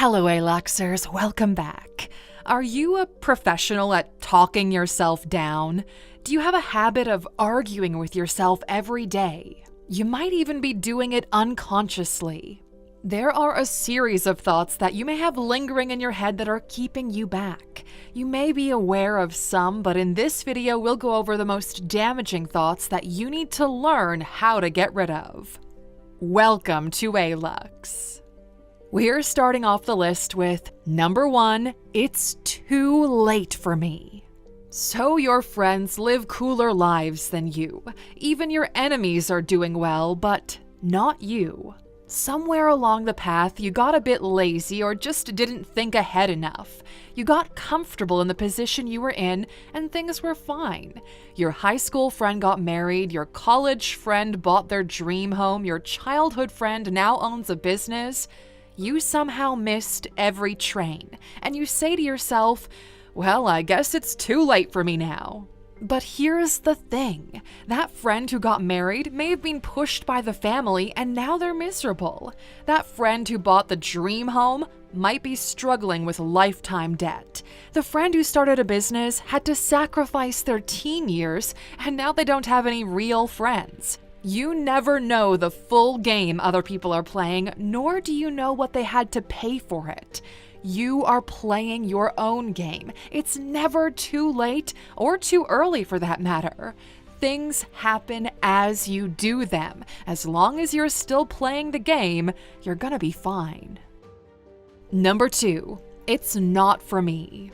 Hello, Aluxers. Welcome back. Are you a professional at talking yourself down? Do you have a habit of arguing with yourself every day? You might even be doing it unconsciously. There are a series of thoughts that you may have lingering in your head that are keeping you back. You may be aware of some, but in this video, we'll go over the most damaging thoughts that you need to learn how to get rid of. Welcome to Alux. We're starting off the list with number 1, it's too late for me. So your friends live cooler lives than you. Even your enemies are doing well, but not you. Somewhere along the path, you got a bit lazy or just didn't think ahead enough. You got comfortable in the position you were in, and things were fine. Your high school friend got married, your college friend bought their dream home, your childhood friend now owns a business. You somehow missed every train, and you say to yourself, well, I guess it's too late for me now. But here's the thing. That friend who got married may have been pushed by the family and now they're miserable. That friend who bought the dream home might be struggling with lifetime debt. The friend who started a business had to sacrifice their teen years and now they don't have any real friends. You never know the full game other people are playing, nor do you know what they had to pay for it. You are playing your own game. It's never too late, or too early for that matter. Things happen as you do them. As long as you're still playing the game, you're gonna be fine. Number 2, it's not for me.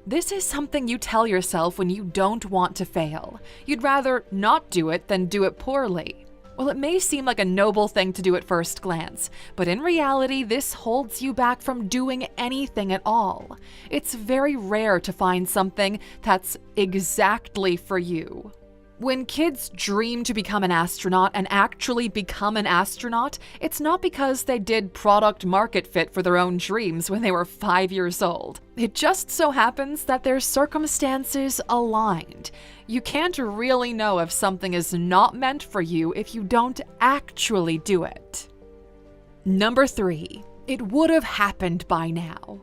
This is something you tell yourself when you don't want to fail. You'd rather not do it than do it poorly. Well, it may seem like a noble thing to do at first glance, but in reality, this holds you back from doing anything at all. It's very rare to find something that's exactly for you. When kids dream to become an astronaut and actually become an astronaut, it's not because they did product market fit for their own dreams when they were 5 years old. It just so happens that their circumstances aligned. You can't really know if something is not meant for you if you don't actually do it. Number 3, it would have happened by now.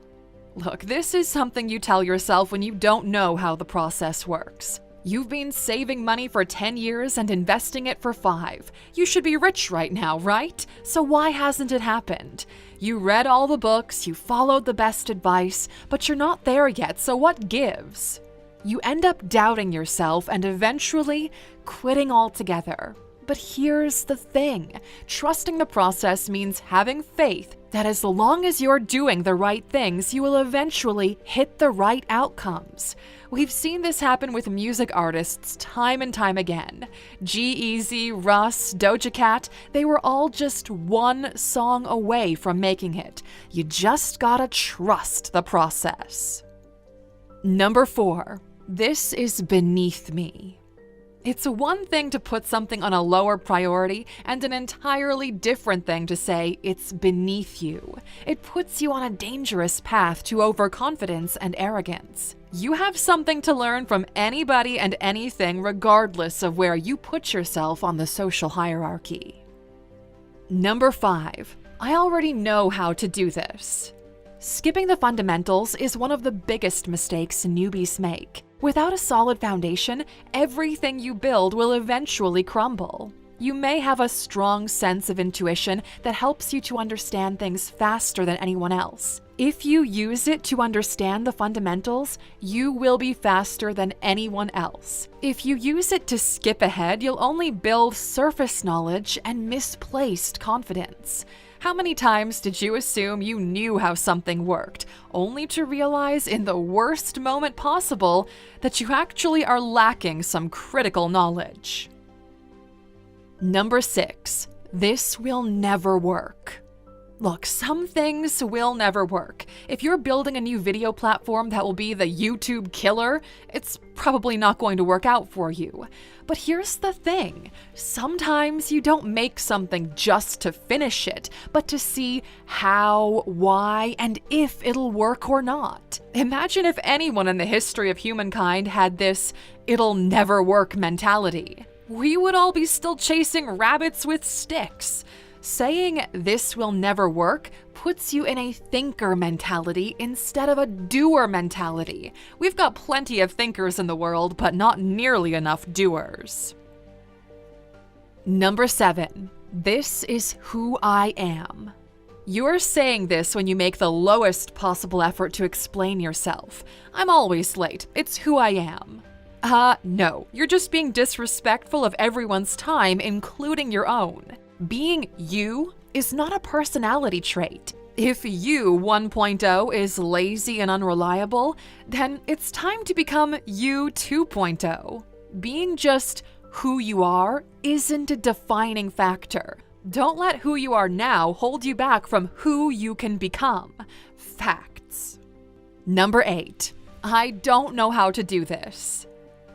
Look, this is something you tell yourself when you don't know how the process works. You've been saving money for 10 years and investing it for 5. You should be rich right now, right? So why hasn't it happened? You read all the books, you followed the best advice, but you're not there yet, so what gives? You end up doubting yourself and eventually quitting altogether. But here's the thing. Trusting the process means having faith that as long as you're doing the right things, you will eventually hit the right outcomes. We've seen this happen with music artists time and time again. G-Eazy, Russ, Doja Cat, they were all just one song away from making it. You just gotta trust the process. Number 4, this is beneath me. It's one thing to put something on a lower priority and an entirely different thing to say it's beneath you. It puts you on a dangerous path to overconfidence and arrogance. You have something to learn from anybody and anything regardless of where you put yourself on the social hierarchy. Number 5, I already know how to do this. Skipping the fundamentals is one of the biggest mistakes newbies make. Without a solid foundation, everything you build will eventually crumble. You may have a strong sense of intuition that helps you to understand things faster than anyone else. If you use it to understand the fundamentals, you will be faster than anyone else. If you use it to skip ahead, you'll only build surface knowledge and misplaced confidence. How many times did you assume you knew how something worked, only to realize in the worst moment possible that you actually are lacking some critical knowledge? Number 6, this will never work. Look, some things will never work. If you're building a new video platform that will be the YouTube killer, it's probably not going to work out for you. But here's the thing. Sometimes you don't make something just to finish it, but to see how, why, and if it'll work or not. Imagine if anyone in the history of humankind had this "it'll never work" mentality. We would all be still chasing rabbits with sticks. Saying "this will never work" puts puts you in a thinker mentality instead of a doer mentality. We've got plenty of thinkers in the world, but not nearly enough doers. Number 7. This is who I am. You're saying this when you make the lowest possible effort to explain yourself. I'm always late. It's who I am. No. You're just being disrespectful of everyone's time, including your own. Being you is not a personality trait. If you 1.0 is lazy and unreliable, then it's time to become you 2.0. Being just who you are isn't a defining factor. Don't let who you are now hold you back from who you can become. Facts. Number 8. I don't know how to do this.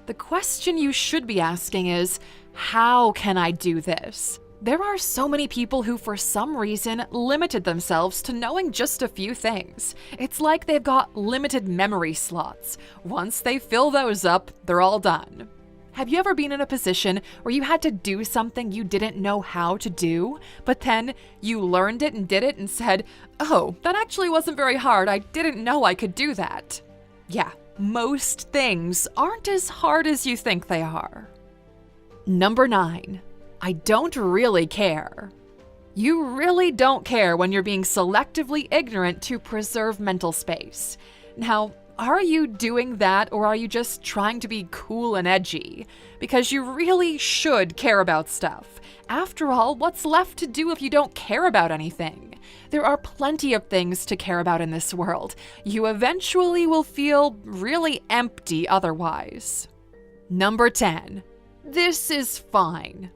The question you should be asking is, how can I do this? There are so many people who, for some reason, limited themselves to knowing just a few things. It's like they've got limited memory slots. Once they fill those up, they're all done. Have you ever been in a position where you had to do something you didn't know how to do, but then you learned it and did it and said, "Oh, that actually wasn't very hard. I didn't know I could do that." Yeah, most things aren't as hard as you think they are. Number 9. I don't really care. You really don't care when you're being selectively ignorant to preserve mental space. Now, are you doing that, or are you just trying to be cool and edgy? Because you really should care about stuff. After all, what's left to do if you don't care about anything? There are plenty of things to care about in this world. You eventually will feel really empty otherwise. Number 10. This is fine.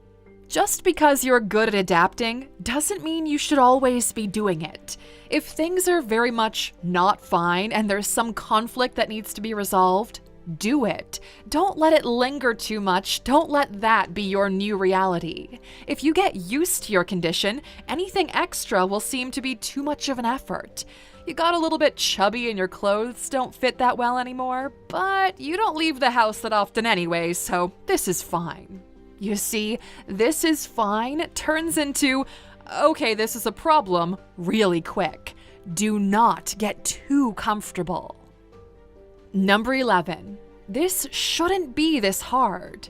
Just because you're good at adapting doesn't mean you should always be doing it. If things are very much not fine and there's some conflict that needs to be resolved, do it. Don't let it linger too much. Don't let that be your new reality. If you get used to your condition, anything extra will seem to be too much of an effort. You got a little bit chubby and your clothes don't fit that well anymore, but you don't leave the house that often anyway, so this is fine. You see, this is fine turns into, okay, this is a problem really quick. Do not get too comfortable. Number 11. This shouldn't be this hard.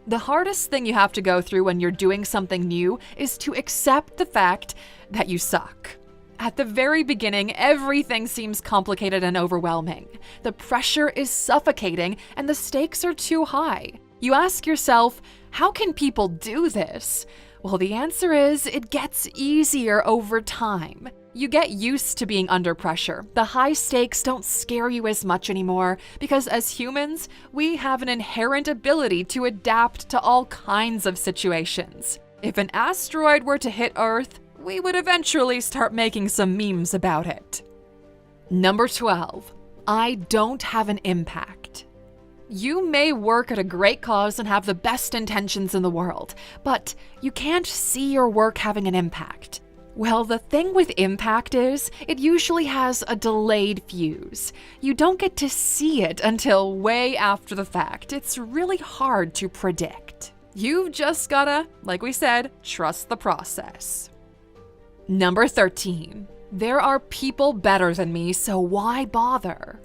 The hardest thing you have to go through when you're doing something new is to accept the fact that you suck. At the very beginning, everything seems complicated and overwhelming. The pressure is suffocating and the stakes are too high. You ask yourself, how can people do this? Well, the answer is it gets easier over time. You get used to being under pressure. The high stakes don't scare you as much anymore because as humans, we have an inherent ability to adapt to all kinds of situations. If an asteroid were to hit Earth, we would eventually start making some memes about it. Number 12. I don't have an impact. You may work at a great cause and have the best intentions in the world, but you can't see your work having an impact. Well, the thing with impact is, it usually has a delayed fuse. You don't get to see it until way after the fact. It's really hard to predict. You've just gotta, like we said, trust the process. Number 13. There are people better than me, so why bother?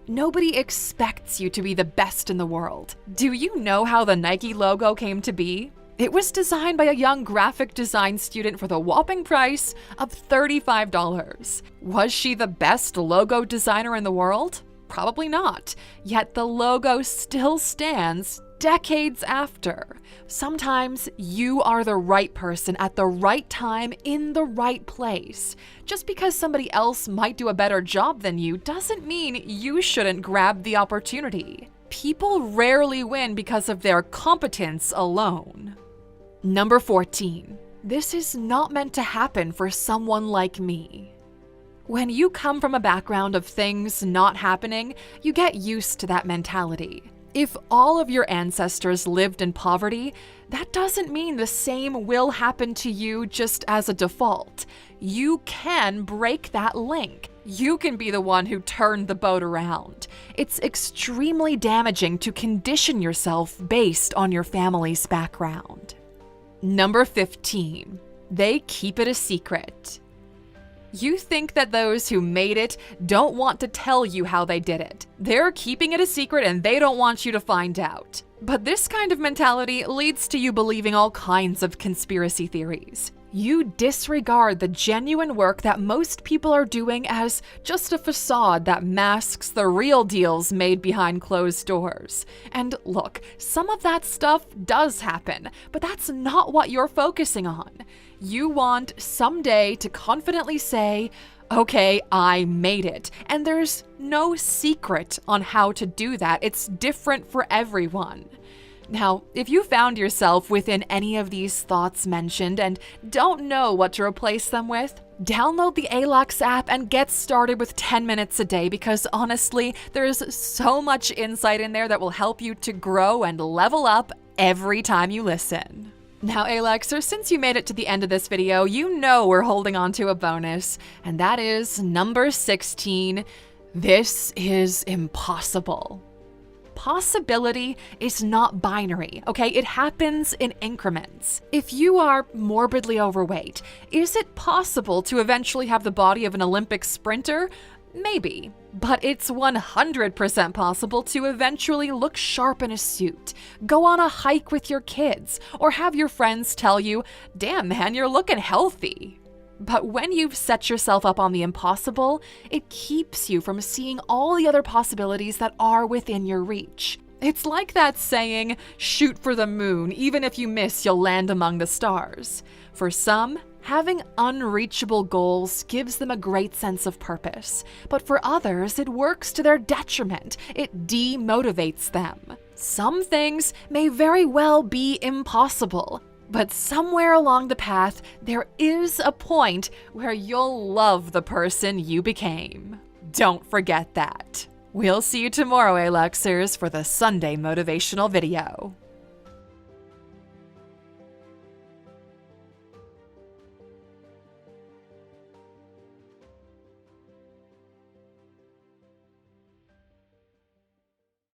Nobody expects you to be the best in the world. Do you know how the Nike logo came to be? It was designed by a young graphic design student for the whopping price of $35. Was she the best logo designer in the world? Probably not. Yet the logo still stands decades after. Sometimes you are the right person at the right time in the right place. Just because somebody else might do a better job than you doesn't mean you shouldn't grab the opportunity. People rarely win because of their competence alone. Number 14. This is not meant to happen for someone like me. When you come from a background of things not happening, you get used to that mentality. If all of your ancestors lived in poverty, that doesn't mean the same will happen to you just as a default. You can break that link. You can be the one who turned the boat around. It's extremely damaging to condition yourself based on your family's background. Number 15. They keep it a secret. You think that those who made it don't want to tell you how they did it. They're keeping it a secret and they don't want you to find out. But this kind of mentality leads to you believing all kinds of conspiracy theories. You disregard the genuine work that most people are doing as just a facade that masks the real deals made behind closed doors. And look, some of that stuff does happen, but that's not what you're focusing on. You want someday to confidently say, okay, I made it. And there's no secret on how to do that. It's different for everyone. Now, if you found yourself within any of these thoughts mentioned and don't know what to replace them with, download the ALUX app and get started with 10 minutes a day because honestly, there's so much insight in there that will help you to grow and level up every time you listen. Now, ALUXers, since you made it to the end of this video, you know we're holding on to a bonus, and that is number 16. This is impossible. Possibility is not binary, okay? It happens in increments. If you are morbidly overweight, is it possible to eventually have the body of an Olympic sprinter? Maybe. But it's 100% possible to eventually look sharp in a suit, go on a hike with your kids, or have your friends tell you, "Damn man, you're looking healthy." But when you've set yourself up on the impossible, it keeps you from seeing all the other possibilities that are within your reach. It's like that saying, shoot for the moon, even if you miss, you'll land among the stars. For some, having unreachable goals gives them a great sense of purpose. But for others, it works to their detriment. It demotivates them. Some things may very well be impossible. But somewhere along the path, there is a point where you'll love the person you became. Don't forget that. We'll see you tomorrow, ALUXers, for the Sunday motivational video.